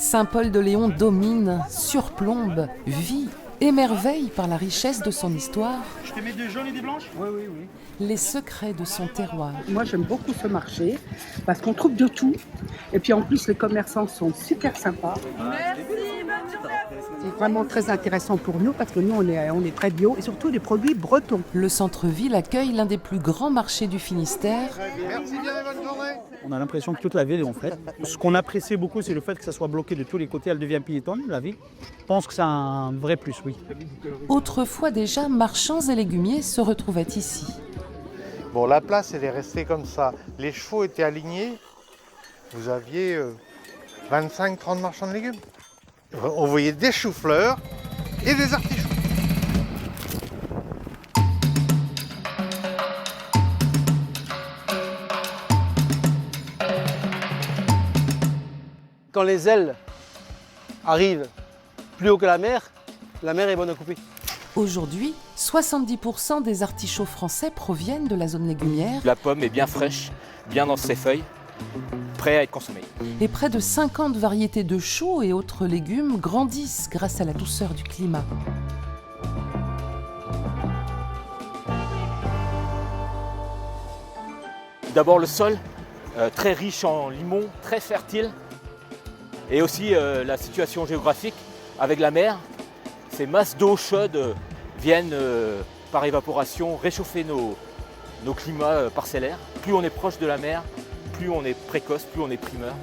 Saint-Paul-de-Léon domine, surplombe, vit, émerveille par la richesse de son histoire. Je te mets des jaunes et des blanches ? Oui, oui, oui. Les secrets de son terroir. Moi, j'aime beaucoup ce marché parce qu'on trouve de tout. Et puis en plus, les commerçants sont super sympas. Merci, bonne journée. C'est vraiment très intéressant pour nous parce que nous, on est très bio et surtout des produits bretons. Le centre-ville accueille l'un des plus grands marchés du Finistère. Merci bien et bonne journée. On a l'impression que toute la ville est en fait. Ce qu'on apprécie beaucoup, c'est le fait que ça soit bloqué de tous les côtés. Elle devient piétonne, la ville. Je pense que c'est un vrai plus, oui. Autrefois déjà, marchands et légumiers se retrouvaient ici. Bon, la place, elle est restée comme ça. Les chevaux étaient alignés. Vous aviez 25-30 marchands de légumes. On voyait des choux-fleurs et des artichauts. Quand les ailes arrivent plus haut que la mer est bonne à couper. Aujourd'hui, 70% des artichauts français proviennent de la zone légumière. La pomme est bien fraîche, bien dans ses feuilles, prêt à être consommée. Et près de 50 variétés de choux et autres légumes grandissent grâce à la douceur du climat. D'abord le sol, très riche en limon, très fertile. Et aussi la situation géographique avec la mer. Ces masses d'eau chaude viennent par évaporation réchauffer nos climats parcellaires. Plus on est proche de la mer, plus on est précoce, plus on est primeur,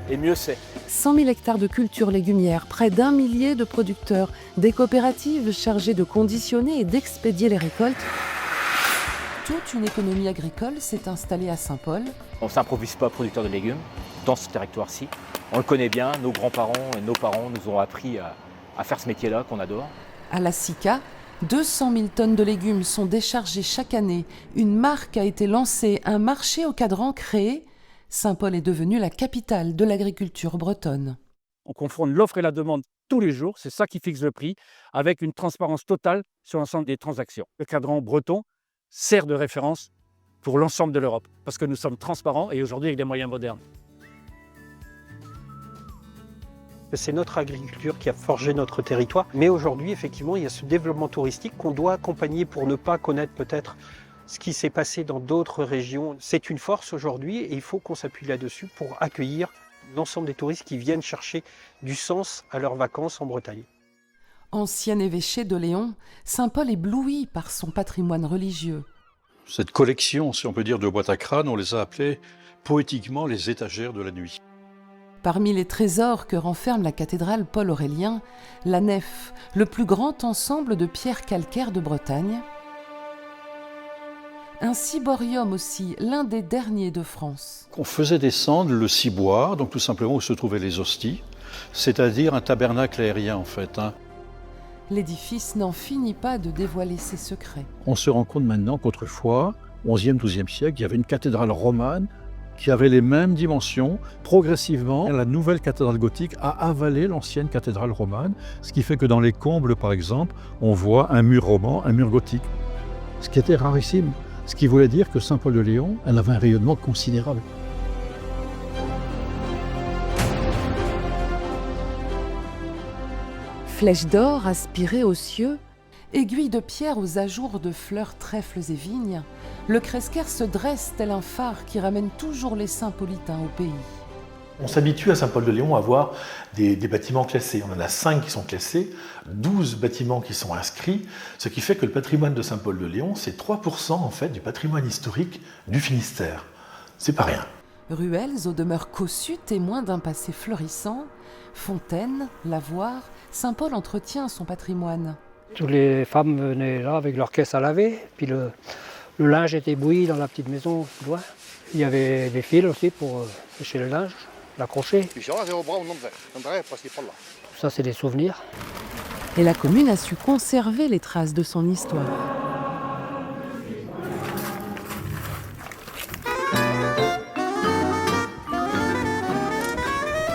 et mieux c'est. 100 000 hectares de cultures légumières, près d'1 millier de producteurs, des coopératives chargées de conditionner et d'expédier les récoltes. Toute une économie agricole s'est installée à Saint-Paul. On ne s'improvise pas producteur de légumes dans ce territoire-ci. On le connaît bien, nos grands-parents et nos parents nous ont appris à faire ce métier-là qu'on adore. À la SICA, 200 000 tonnes de légumes sont déchargées chaque année. Une marque a été lancée, un marché au cadran créé. Saint-Paul est devenue la capitale de l'agriculture bretonne. On confronte l'offre et la demande tous les jours, c'est ça qui fixe le prix, avec une transparence totale sur l'ensemble des transactions. Le cadran breton sert de référence pour l'ensemble de l'Europe, parce que nous sommes transparents et aujourd'hui avec des moyens modernes. C'est notre agriculture qui a forgé notre territoire. Mais aujourd'hui, effectivement, il y a ce développement touristique qu'on doit accompagner pour ne pas connaître peut-être ce qui s'est passé dans d'autres régions. C'est une force aujourd'hui et il faut qu'on s'appuie là-dessus pour accueillir l'ensemble des touristes qui viennent chercher du sens à leurs vacances en Bretagne. Ancien évêché de Léon, Saint-Paul ébloui par son patrimoine religieux. Cette collection, si on peut dire, de boîtes à crâne, on les a appelées poétiquement les étagères de la nuit. Parmi les trésors que renferme la cathédrale Paul-Aurélien, la nef, le plus grand ensemble de pierres calcaires de Bretagne. Un ciborium aussi, l'un des derniers de France. On faisait descendre le ciboire, donc tout simplement où se trouvaient les hosties, c'est-à-dire un tabernacle aérien en fait. L'édifice n'en finit pas de dévoiler ses secrets. On se rend compte maintenant qu'autrefois, au XIe, XIIe siècle, il y avait une cathédrale romane qui avait les mêmes dimensions. Progressivement, la nouvelle cathédrale gothique a avalé l'ancienne cathédrale romane, ce qui fait que dans les combles, par exemple, on voit un mur roman, un mur gothique, ce qui était rarissime, ce qui voulait dire que Saint-Paul-de-Léon, elle avait un rayonnement considérable. Flèche d'or aspirée aux cieux, aiguille de pierre aux ajours de fleurs, trèfles et vignes, le Cresquer se dresse tel un phare qui ramène toujours les Saint-Paulitains au pays. On s'habitue à Saint-Paul-de-Léon à avoir des bâtiments classés. On en a 5 qui sont classés, 12 bâtiments qui sont inscrits, ce qui fait que le patrimoine de Saint-Paul-de-Léon, c'est 3% en fait du patrimoine historique du Finistère. C'est pas rien. Ruelles aux demeures cossues, témoins d'un passé florissant, fontaines, lavoirs, Saint-Paul entretient son patrimoine. Toutes les femmes venaient là avec leur caisse à laver, puis le linge était bouilli dans la petite maison loin. Il y avait des fils aussi pour sécher le linge, l'accrocher. Tout ça, c'est des souvenirs. Et la commune a su conserver les traces de son histoire.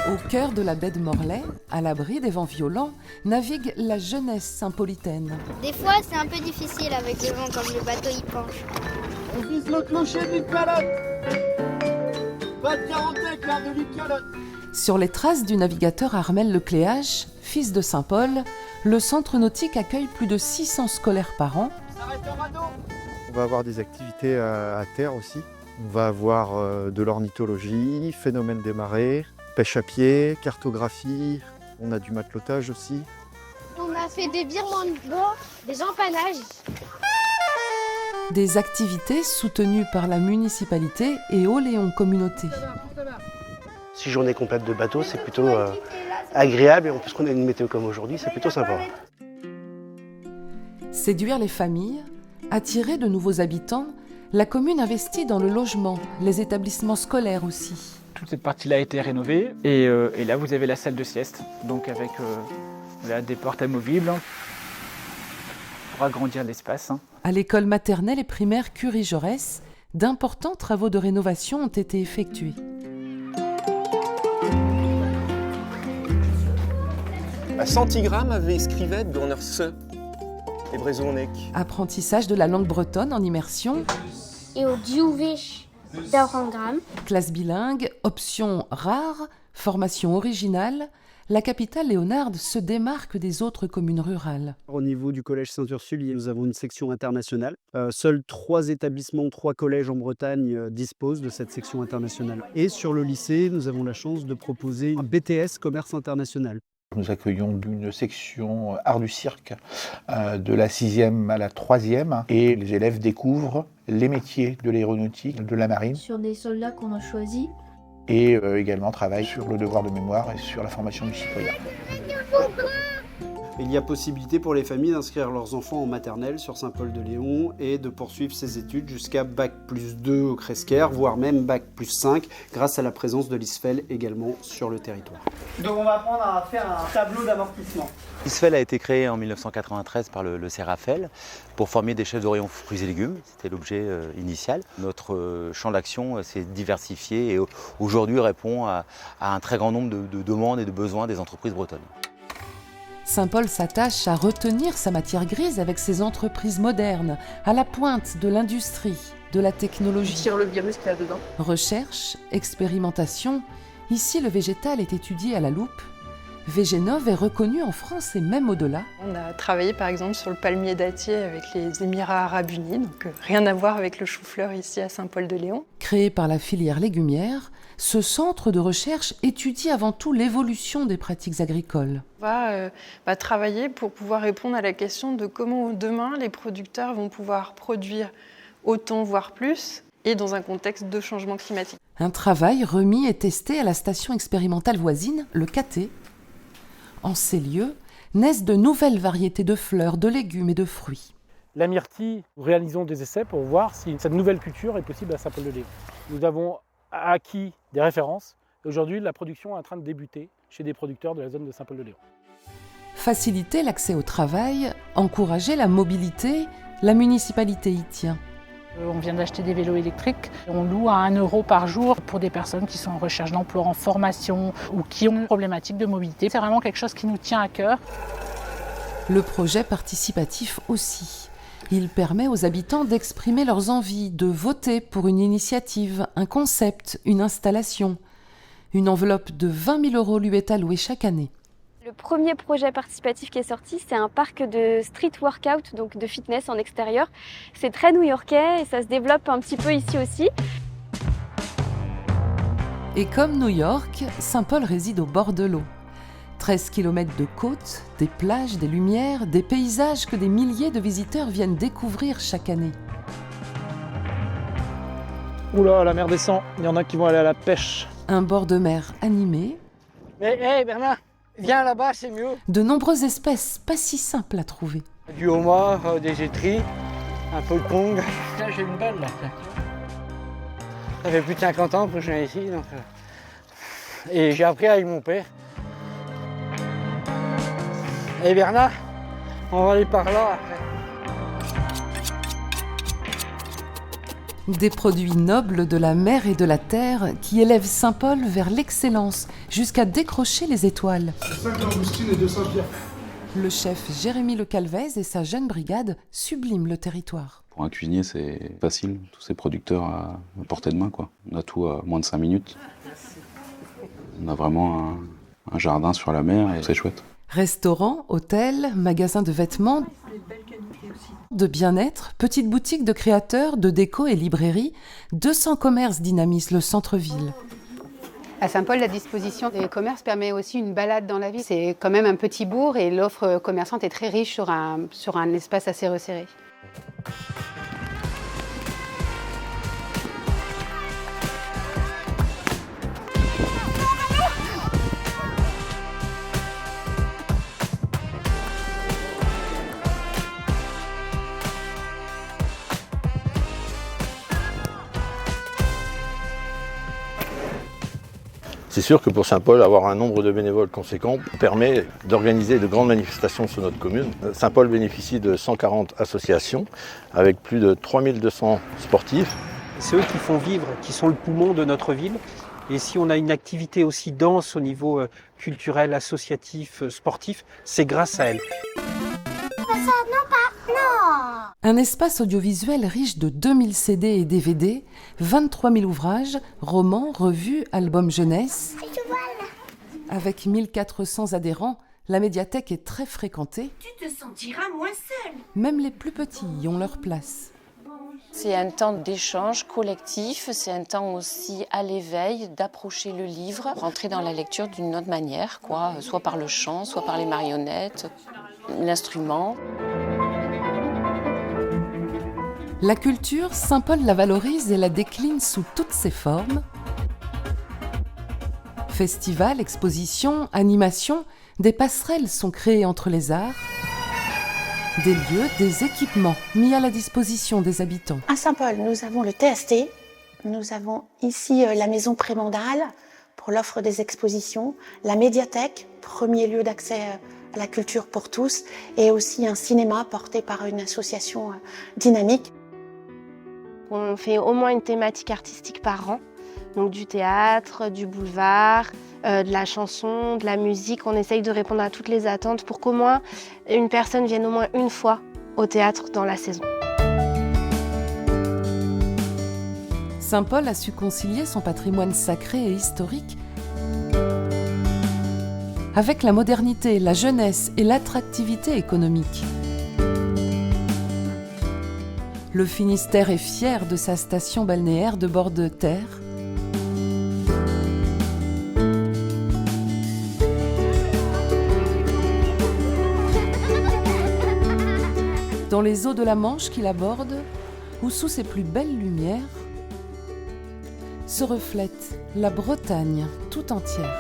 Au cœur de la baie de Morlaix, à l'abri des vents violents, navigue la jeunesse saint-paulitaine. Des fois, c'est un peu difficile avec le vent comme le bateau y penche. On vise le clocher d'une calotte. Pas de quarantaine, là, de l'une calotte. Sur les traces du navigateur Armel Lecléache, fils de Saint-Paul, le centre nautique accueille plus de 600 scolaires par an. On va avoir des activités à terre aussi. On va avoir de l'ornithologie, phénomène des marées, pêche à pied, cartographie. On a du matelotage aussi. On a fait des virements de bord, des empanages. Des activités soutenues par la municipalité et Oléon Communauté. 6 journées complètes de bateau, c'est plutôt agréable et en plus qu'on a une météo comme aujourd'hui, c'est plutôt sympa. Séduire les familles, attirer de nouveaux habitants, la commune investit dans le logement, les établissements scolaires aussi. Toute cette partie-là a été rénovée et là vous avez la salle de sieste, donc avec des portes amovibles pour agrandir l'espace. À l'école maternelle et primaire Curie-Jaurès, d'importants travaux de rénovation ont été effectués. À centigramme avait escrivet donner ce et brezonek. Apprentissage de la langue bretonne en immersion. Et au diouvich d'Orangram. Classe bilingue, option rare, formation originale. La capitale Léonarde se démarque des autres communes rurales. Au niveau du collège Saint-Ursule, nous avons une section internationale. Seuls 3 établissements, 3 collèges en Bretagne disposent de cette section internationale. Et sur le lycée, nous avons la chance de proposer un BTS commerce international. Nous accueillons une section art du cirque de la 6e à la 3e et les élèves découvrent les métiers de l'aéronautique, de la marine. Sur des soldats qu'on a choisis. Et également travaillent sur le devoir de mémoire et sur la formation du citoyen. Il y a possibilité pour les familles d'inscrire leurs enfants en maternelle sur Saint-Paul-de-Léon et de poursuivre ses études jusqu'à Bac+2 au Cresquer, voire même Bac+5, grâce à la présence de l'ISFEL également sur le territoire. Donc on va apprendre à faire un tableau d'amortissement. L'ISFEL a été créé en 1993 par le CERAFEL pour former des chefs de rayon fruits et légumes. C'était l'objet initial. Notre champ d'action s'est diversifié et aujourd'hui répond à un très grand nombre de demandes et de besoins des entreprises bretonnes. Saint-Paul s'attache à retenir sa matière grise avec ses entreprises modernes, à la pointe de l'industrie, de la technologie. Tire le virus qu'il y a dedans. Recherche, expérimentation, ici le végétal est étudié à la loupe. Végénov est reconnu en France et même au-delà. On a travaillé par exemple sur le palmier dattier avec les Émirats arabes unis, donc rien à voir avec le chou-fleur ici à Saint-Paul-de-Léon. Créé par la filière légumière, ce centre de recherche étudie avant tout l'évolution des pratiques agricoles. On va travailler pour pouvoir répondre à la question de comment demain les producteurs vont pouvoir produire autant voire plus et dans un contexte de changement climatique. Un travail remis et testé à la station expérimentale voisine, le Caté. En ces lieux naissent de nouvelles variétés de fleurs, de légumes et de fruits. La myrtille, nous réalisons des essais pour voir si cette nouvelle culture est possible à Saint-Paul-de-Léon. Nous avons acquis des références. Aujourd'hui, la production est en train de débuter chez des producteurs de la zone de Saint-Paul-de-Léon. Faciliter l'accès au travail, encourager la mobilité, la municipalité y tient. On vient d'acheter des vélos électriques. On loue à 1 € par jour pour des personnes qui sont en recherche d'emploi, en formation ou qui ont une problématique de mobilité. C'est vraiment quelque chose qui nous tient à cœur. Le projet participatif aussi. Il permet aux habitants d'exprimer leurs envies, de voter pour une initiative, un concept, une installation. Une enveloppe de 20 000 € lui est allouée chaque année. Le premier projet participatif qui est sorti, c'est un parc de street workout, donc de fitness en extérieur. C'est très new-yorkais et ça se développe un petit peu ici aussi. Et comme New York, Saint-Paul réside au bord de l'eau. 13 km de côte, des plages, des lumières, des paysages que des milliers de visiteurs viennent découvrir chaque année. Oula, la mer descend, il y en a qui vont aller à la pêche. Un bord de mer animé. Mais hé Bernard, viens là-bas, c'est mieux. De nombreuses espèces pas si simples à trouver. Du homard, des étris, un peu de cong. Là, j'ai une balle là. Ça fait plus de 50 ans que je viens ici. Donc, et j'ai appris avec mon père. Et Bernard, on va aller par là après. Des produits nobles de la mer et de la terre qui élèvent Saint-Paul vers l'excellence jusqu'à décrocher les étoiles. 5 langoustines et 200 pierres. Le chef Jérémy Le Calvez et sa jeune brigade subliment le territoire. Pour un cuisinier, c'est facile, tous ces producteurs à portée de main, quoi. On a tout à moins de 5 minutes. On a vraiment un jardin sur la mer et c'est chouette. Restaurants, hôtels, magasins de vêtements, de bien-être, petites boutiques de créateurs, de déco et librairies, 200 commerces dynamisent le centre-ville. À Saint-Paul, la disposition des commerces permet aussi une balade dans la ville. C'est quand même un petit bourg et l'offre commerçante est très riche sur un espace assez resserré. C'est sûr que pour Saint-Paul, avoir un nombre de bénévoles conséquent permet d'organiser de grandes manifestations sur notre commune. Saint-Paul bénéficie de 140 associations avec plus de 3200 sportifs. C'est eux qui font vivre, qui sont le poumon de notre ville. Et si on a une activité aussi dense au niveau culturel, associatif, sportif, c'est grâce à elles. Un espace audiovisuel riche de 2000 CD et DVD, 23 000 ouvrages, romans, revues, albums jeunesse. Avec 1400 adhérents, la médiathèque est très fréquentée. Tu te sentiras moins seul. Même les plus petits y ont leur place. C'est un temps d'échange collectif, c'est un temps aussi à l'éveil, d'approcher le livre, rentrer dans la lecture d'une autre manière, soit par le chant, soit par les marionnettes, l'instrument. La culture, Saint-Paul la valorise et la décline sous toutes ses formes. Festivals, expositions, animations, des passerelles sont créées entre les arts. Des lieux, des équipements mis à la disposition des habitants. À Saint-Paul, nous avons le TST, nous avons ici la maison prémondale pour l'offre des expositions, la médiathèque, premier lieu d'accès à la culture pour tous, et aussi un cinéma porté par une association dynamique. On fait au moins une thématique artistique par an, donc du théâtre, du boulevard, de la chanson, de la musique. On essaye de répondre à toutes les attentes pour qu'au moins une personne vienne au moins une fois au théâtre dans la saison. Saint-Paul a su concilier son patrimoine sacré et historique avec la modernité, la jeunesse et l'attractivité économique. Le Finistère est fier de sa station balnéaire de bord de terre. Dans les eaux de la Manche qu'il aborde, ou sous ses plus belles lumières, se reflète la Bretagne tout entière.